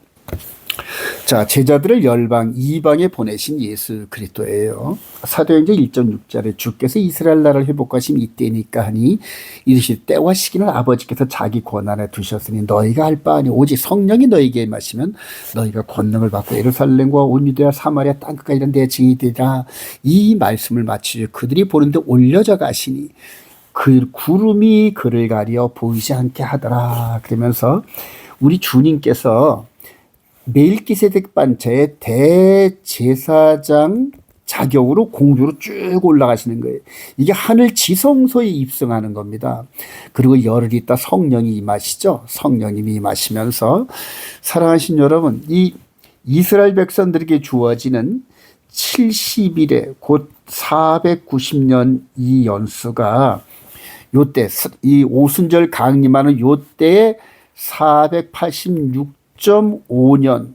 자, 제자들을 열방 이방에 보내신 예수 그리스도예요. 사도행전 1.6절에 주께서 이스라엘 나라를 회복하심 이때니까 하니 이르실 때와 시기는 아버지께서 자기 권한에 두셨으니 너희가 할 바 아니 오직 성령이 너희에게 임하시면 너희가 권능을 받고 예루살렘과 온 유대와 사마리아 땅끝까지 이런 내 증인이 되리라. 이 말씀을 마치려 그들이 보는데 올려져 가시니 그 구름이 그를 가려 보이지 않게 하더라. 그러면서 우리 주님께서 멜기세덱 반차의 대제사장 자격으로 공주로 쭉 올라가시는 거예요. 이게 하늘 지성소에 입성하는 겁니다. 그리고 열흘 있다 성령이 임하시죠. 성령님이 임하시면서 사랑하신 여러분, 이 이스라엘 백성들에게 주어지는 70일에 곧 490년 이 연수가 요때 이 오순절 강림하는 요때에 486.5년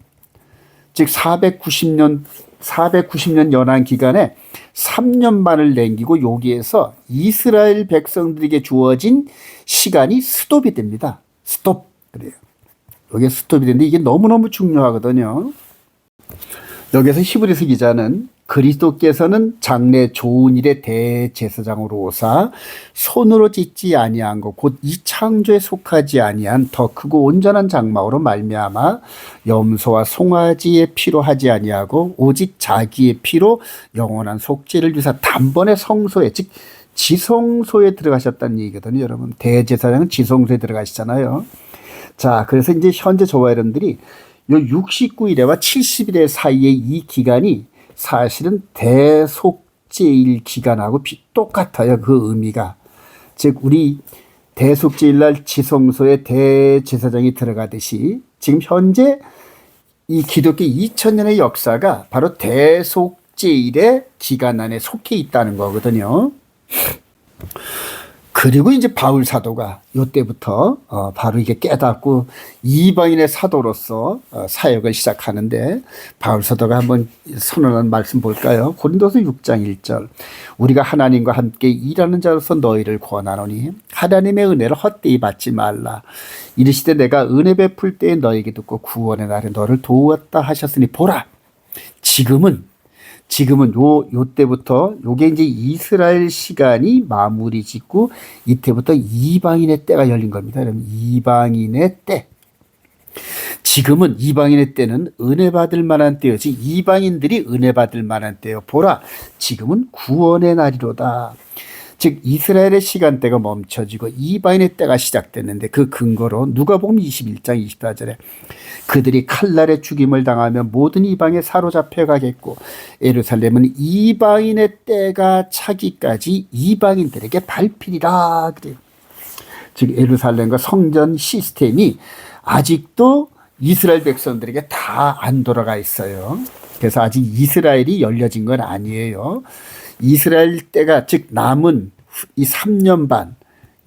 즉 490년 연한 기간에 3년 반을 남기고 여기에서 이스라엘 백성들에게 주어진 시간이 스톱이 됩니다. 스톱. 그래요. 여기에 스톱이 되는데 이게 너무너무 중요하거든요. 여기서 히브리서 기자는 그리스도께서는 장래 좋은 일의 대제사장으로 오사 손으로 짓지 아니한 것 곧 이 창조에 속하지 아니한 더 크고 온전한 장막으로 말미암아 염소와 송아지의 피로 하지 아니하고 오직 자기의 피로 영원한 속죄를 주사 단번에 성소에 즉 지성소에 들어가셨다는 얘기거든요. 여러분 대제사장은 지성소에 들어가시잖아요. 자, 그래서 이제 현재 저와 여러분들이 요 69일에와 70일의 사이의 이 기간이 사실은 대속죄일 기간하고 똑같아요. 그 의미가. 즉 우리 대속죄일날 지성소에 대제사장이 들어가듯이 지금 현재 이 기독교 2000년의 역사가 바로 대속죄일의 기간 안에 속해 있다는 거거든요. 그리고 이제 바울 사도가 이때부터 바로 이게 깨닫고 이방인의 사도로서 사역을 시작하는데 바울 사도가 한번 선언한 말씀 볼까요? 고린도서 6장 1절 우리가 하나님과 함께 일하는 자로서 너희를 권하노니 하나님의 은혜를 헛되이 받지 말라. 이르시되 내가 은혜 베풀 때에 너에게 듣고 구원의 날에 너를 도왔다 하셨으니 보라. 지금은 요때부터 요게 이제 이스라엘 시간이 마무리 짓고 이때부터 이방인의 때가 열린 겁니다. 여러분 이방인의 때. 지금은 이방인의 때는 은혜 받을 만한 때여지 이방인들이 은혜 받을 만한 때요. 보라 지금은 구원의 날이로다. 즉 이스라엘의 시간대가 멈춰지고 이방인의 때가 시작됐는데 그 근거로 누가복음 21장 24절에 그들이 칼날에 죽임을 당하며 모든 이방에 사로잡혀 가겠고 예루살렘은 이방인의 때가 차기까지 이방인들에게 밟히리라. 그래요. 즉 예루살렘과 성전 시스템이 아직도 이스라엘 백성들에게 다 안 돌아가 있어요. 그래서 아직 이스라엘이 열려진 건 아니에요. 이스라엘 때가 즉 남은 이 3년 반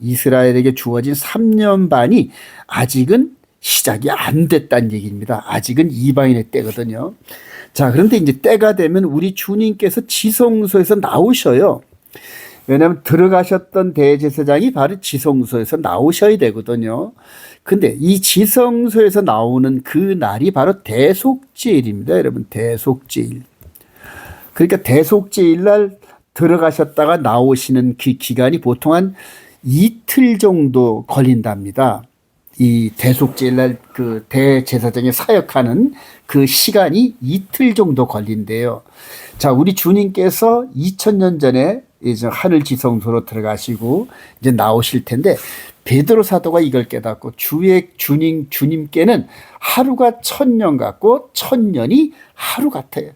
이스라엘에게 주어진 3년 반이 아직은 시작이 안 됐다는 얘기입니다. 아직은 이방인의 때거든요. 자, 그런데 이제 때가 되면 우리 주님께서 지성소에서 나오셔요. 왜냐하면 들어가셨던 대제사장이 바로 지성소에서 나오셔야 되거든요. 근데 이 지성소에서 나오는 그 날이 바로 대속죄일입니다. 여러분 대속죄일. 그러니까 대속죄일 날 들어가셨다가 나오시는 그 기간이 보통 한 이틀 정도 걸린답니다. 이 대속죄일 날 그 대제사장이 사역하는 그 시간이 이틀 정도 걸린대요. 자, 우리 주님께서 2000년 전에 이제 하늘 지성소로 들어가시고 이제 나오실 텐데 베드로 사도가 이걸 깨닫고 주님께는 하루가 1000년 같고 1000년이 하루 같아요.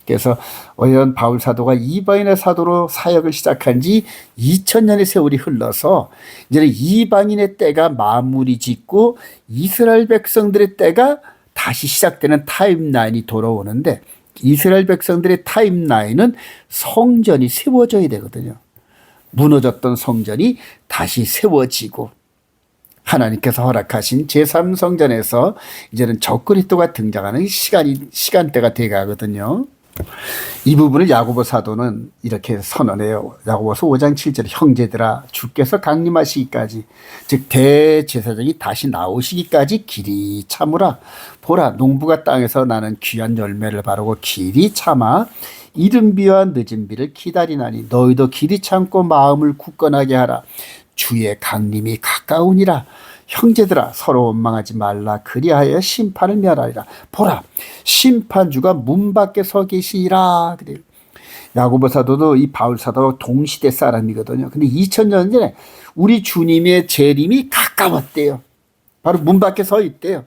그래서 어연 바울 사도가 이방인의 사도로 사역을 시작한 지 2000년의 세월이 흘러서 이제는 이방인의 때가 마무리 짓고 이스라엘 백성들의 때가 다시 시작되는 타임라인이 돌아오는데 이스라엘 백성들의 타임라인은 성전이 세워져야 되거든요. 무너졌던 성전이 다시 세워지고 하나님께서 허락하신 제3성전에서 이제는 적그리스도가 등장하는 시간대가 돼가거든요. 이 부분을 야고보 사도는 이렇게 선언해요. 야고보서 5장 7절 형제들아 주께서 강림하시기까지 즉 대제사장이 다시 나오시기까지 길이 참으라. 보라 농부가 땅에서 나는 귀한 열매를 바르고 길이 참아 이른 비와 늦은 비를 기다리나니 너희도 길이 참고 마음을 굳건하게 하라. 주의 강림이 가까우니라. 형제들아 서로 원망하지 말라. 그리하여 심판을 면하리라. 보라 심판주가 문 밖에 서 계시니라. 그래요. 야고보 사도도 이 바울 사도와 동시대 사람이거든요. 근데 2000년 전에 우리 주님의 재림이 가까웠대요. 바로 문 밖에 서 있대요.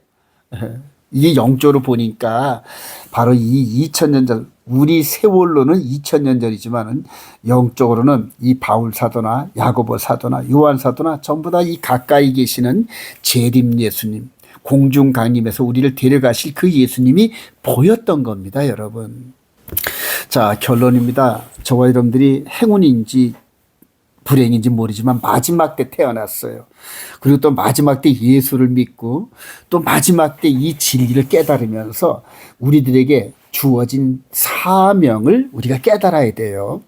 이게 영적으로 보니까 바로 이 2000년 전, 우리 세월로는 2000년 전이지만은 영적으로는 이 바울 사도나 야고보 사도나 요한 사도나 전부 다 이 가까이 계시는 재림 예수님, 공중 강림에서 우리를 데려가실 그 예수님이 보였던 겁니다, 여러분. 자, 결론입니다. 저와 여러분들이 행운인지 불행인지 모르지만 마지막 때 태어났어요. 그리고 또 마지막 때 예수를 믿고 또 마지막 때 이 진리를 깨달으면서 우리들에게 주어진 사명을 우리가 깨달아야 돼요.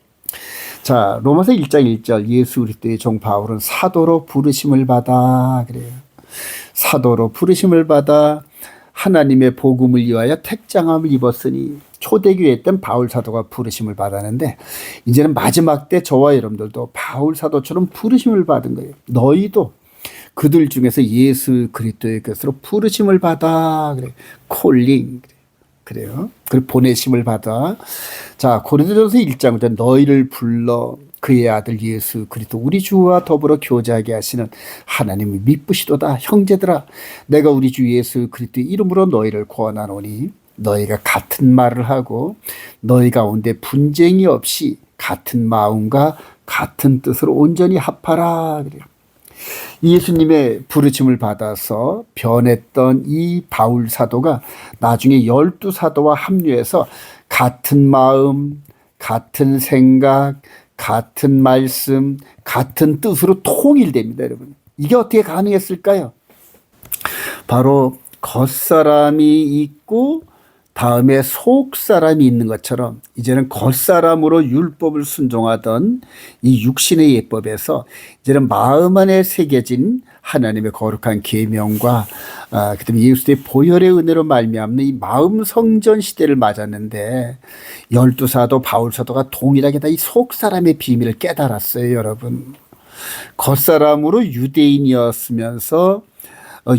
자, 로마서 1장 1절 예수 그리스도의 종 바울은 사도로 부르심을 받아 그래요. 사도로 부르심을 받아 하나님의 복음을 위하여 택장함을 입었으니 초대교회 있던 바울 사도가 부르심을 받았는데 이제는 마지막 때 저와 여러분들도 바울 사도처럼 부르심을 받은 거예요. 너희도 그들 중에서 예수 그리스도의 것으로 부르심을 받아 그래. 콜링 그래요. 그리고 보내심을 받아. 자, 고린도전서 1장 너희를 불러 그의 아들 예수 그리스도 우리 주와 더불어 교제하게 하시는 하나님이 미쁘시도다. 형제들아 내가 우리 주 예수 그리스도의 이름으로 너희를 권하노니 너희가 같은 말을 하고 너희 가운데 분쟁이 없이 같은 마음과 같은 뜻으로 온전히 합하라. 그래요. 예수님의 부르심을 받아서 변했던 이 바울 사도가 나중에 12사도와 합류해서 같은 마음, 같은 생각, 같은 말씀, 같은 뜻으로 통일됩니다, 여러분. 이게 어떻게 가능했을까요? 바로 겉사람이 있고 다음에 속사람이 있는 것처럼 이제는 겉사람으로 율법을 순종하던 이 육신의 예법에서 이제는 마음 안에 새겨진 하나님의 거룩한 계명과 그다음에 예수의 보혈의 은혜로 말미암는 이 마음 성전 시대를 맞았는데 12사도 바울 사도가 동일하게 다 이 속사람의 비밀을 깨달았어요, 여러분. 겉사람으로 유대인이었으면서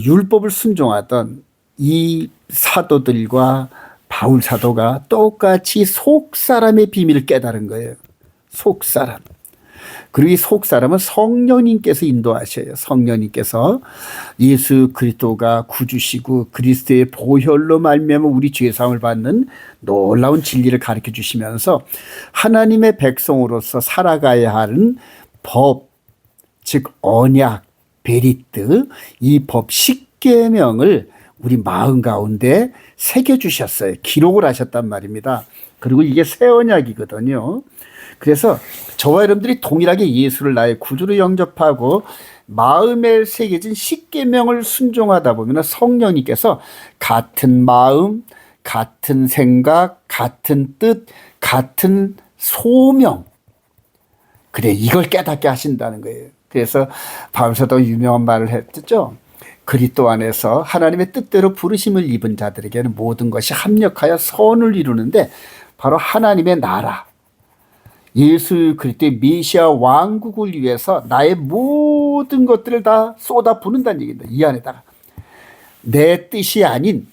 율법을 순종하던 이 사도들과 바울 사도가 똑같이 속사람의 비밀을 깨달은 거예요. 속사람. 그리고 이 속사람은 성령님께서 인도하셔요. 성령님께서 예수 그리스도가 구주시고 그리스도의 보혈로 말미암아 우리 죄사함을 받는 놀라운 진리를 가르쳐 주시면서 하나님의 백성으로서 살아가야 하는 법, 즉 언약, 베리트, 이 법 10계명을 우리 마음 가운데 새겨주셨어요. 기록을 하셨단 말입니다. 그리고 이게 새 언약이거든요. 그래서 저와 여러분들이 동일하게 예수를 나의 구주로 영접하고 마음에 새겨진 10계명을 순종하다 보면 성령님께서 같은 마음, 같은 생각, 같은 뜻, 같은 소명, 그래 이걸 깨닫게 하신다는 거예요. 그래서 바울 사도가 유명한 말을 했죠. 그리스도 안에서 하나님의 뜻대로 부르심을 입은 자들에게는 모든 것이 합력하여 선을 이루는데 바로 하나님의 나라, 예수 그리스도의 메시아 왕국을 위해서 나의 모든 것들을 다 쏟아 부는다는 얘기입니다. 이 안에다가 내 뜻이 아닌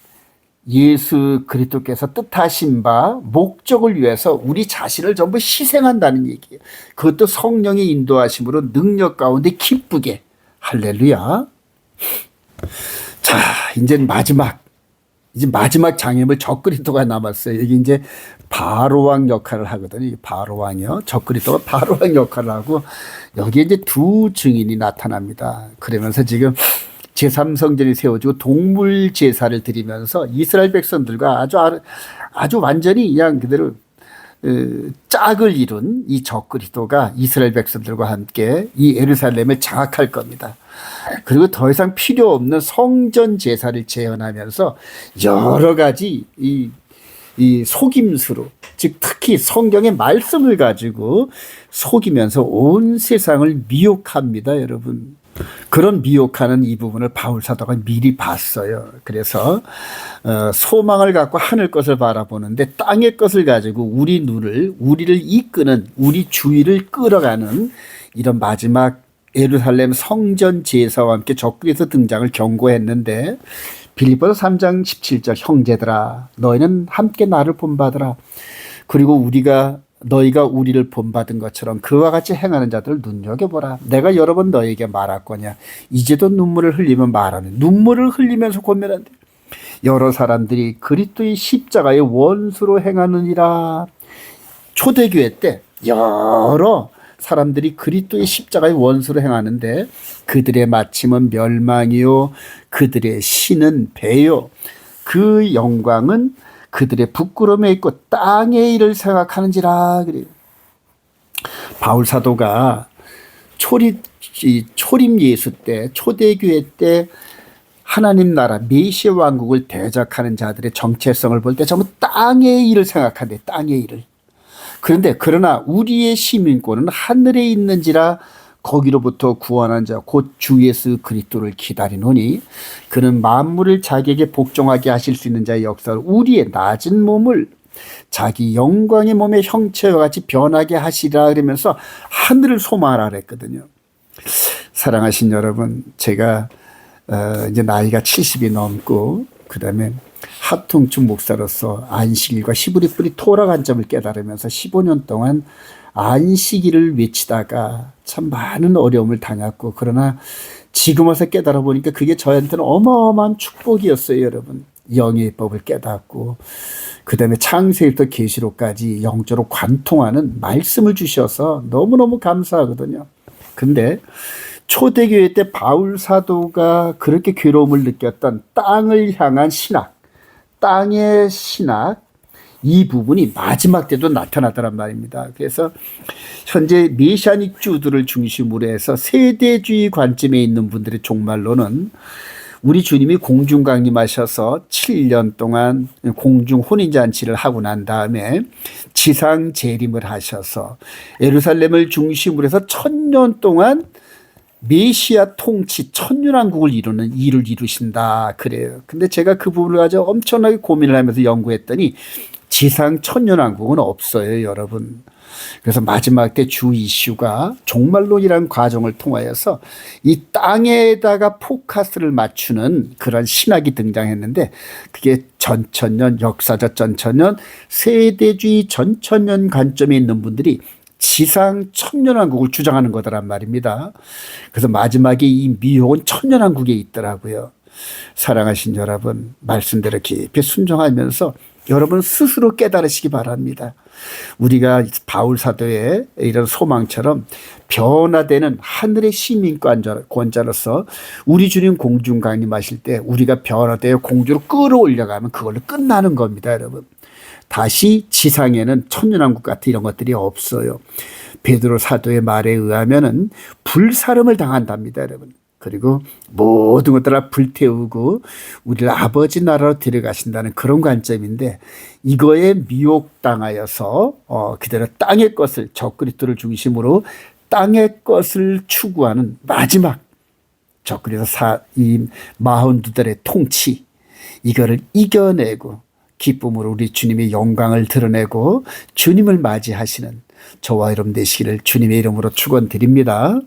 예수 그리스도께서 뜻하신 바 목적을 위해서 우리 자신을 전부 희생한다는 얘기예요. 그것도 성령의 인도하심으로 능력 가운데 기쁘게. 할렐루야. 자, 이제 마지막 장애물 적그리스도가 남았어요. 여기 이제 바로왕 역할을 하거든요. 바로왕이요. 적그리스도가 바로왕 역할을 하고 여기에 이제 두 증인이 나타납니다. 그러면서 지금 제3성전이 세워지고 동물 제사를 드리면서 이스라엘 백성들과 아주 완전히 그냥 그대로 짝을 이룬 이 적그리스도가 이스라엘 백성들과 함께 이 예루살렘을 장악할 겁니다. 그리고 더 이상 필요 없는 성전 제사를 재현하면서 여러 가지 이 속임수로, 즉 특히 성경의 말씀을 가지고 속이면서 온 세상을 미혹합니다, 여러분. 그런 미혹하는 이 부분을 바울 사도가 미리 봤어요. 그래서 소망을 갖고 하늘 것을 바라보는데 땅의 것을 가지고 우리를 이끄는, 우리 주위를 끌어가는 이런 마지막 예루살렘 성전 제사와 함께 적그리스도 등장을 경고했는데, 빌립보서 3장 17절 형제들아 너희는 함께 나를 본받으라. 그리고 너희가 우리를 본받은 것처럼 그와 같이 행하는 자들을 눈여겨보라. 내가 여러 번 너희에게 말했거냐. 이제도 눈물을 흘리면 말하는. 눈물을 흘리면서 고면한다. 여러 사람들이 그리스도의 십자가의 원수로 행하느니라. 초대교회 때 여러 사람들이 그리스도의 십자가의 원수로 행하는데 그들의 마침은 멸망이요 그들의 신은 배요 그 영광은 그들의 부끄러움에 있고 땅의 일을 생각하는지라. 그래요. 바울 사도가 초림 예수 때, 초대교회 때 하나님 나라 메시아 왕국을 대적하는 자들의 정체성을 볼 때 전부 땅의 일을 생각한대. 땅의 일을. 그러나 우리의 시민권은 하늘에 있는지라. 거기로부터 구원한 자 곧 주 예수 그리스도를 기다리노니 그는 만물을 자기에게 복종하게 하실 수 있는 자의 역사로 우리의 낮은 몸을 자기 영광의 몸의 형체와 같이 변하게 하시라. 그러면서 하늘을 소망하라 그랬거든요. 사랑하신 여러분, 제가 이제 나이가 70이 넘고 그다음에 하통충 목사로서 안식일과 히브리 뿌리 토라 관점을 깨달으면서 15년 동안 안식일을 외치다가 참 많은 어려움을 당했고, 그러나 지금 와서 깨달아 보니까 그게 저한테는 어마어마한 축복이었어요, 여러분. 영의 법을 깨닫고 그다음에 창세기부터 계시록까지 영적으로 관통하는 말씀을 주셔서 너무너무 감사하거든요. 근데 초대교회 때 바울 사도가 그렇게 괴로움을 느꼈던 땅을 향한 신학, 땅의 신학, 이 부분이 마지막 때도 나타나더란 말입니다. 그래서 현재 메시아닉주들을 중심으로 해서 세대주의 관점에 있는 분들의 종말로는 우리 주님이 공중 강림하셔서 7년 동안 공중 혼인잔치를 하고 난 다음에 지상 재림을 하셔서 예루살렘을 중심으로 해서 1000년 동안 메시아 통치 천년왕국을 이루는 일을 이루신다 그래요. 근데 제가 그 부분을 가지고 엄청나게 고민을 하면서 연구했더니 지상 천년왕국은 없어요, 여러분. 그래서 마지막 때 주 이슈가 종말론이라는 과정을 통하여서 이 땅에다가 포커스를 맞추는 그런 신학이 등장했는데, 그게 전천년, 역사적 전천년, 세대주의 전천년 관점에 있는 분들이 지상 천년왕국을 주장하는 거더란 말입니다. 그래서 마지막에 이 미혹은 천년왕국에 있더라고요. 사랑하신 여러분, 말씀대로 깊이 순종하면서 여러분 스스로 깨달으시기 바랍니다. 우리가 바울 사도의 이런 소망처럼 변화되는 하늘의 시민권자로서 우리 주님 공중 강림하실 때 우리가 변화되어 공주로 끌어올려가면 그걸로 끝나는 겁니다, 여러분. 다시 지상에는 천년왕국 같은 이런 것들이 없어요. 베드로 사도의 말에 의하면은 불사름을 당한답니다, 여러분. 그리고 모든 것들 다 불태우고 우리를 아버지 나라로 데려가신다는 그런 관점인데, 이거에 미혹당하여서 그대로 땅의 것을, 적그리스도를 중심으로 땅의 것을 추구하는 마지막 적그리스도 이 42달의 통치, 이거를 이겨내고 기쁨으로 우리 주님의 영광을 드러내고 주님을 맞이하시는 저와 여러분 되시기를 주님의 이름으로 축원드립니다.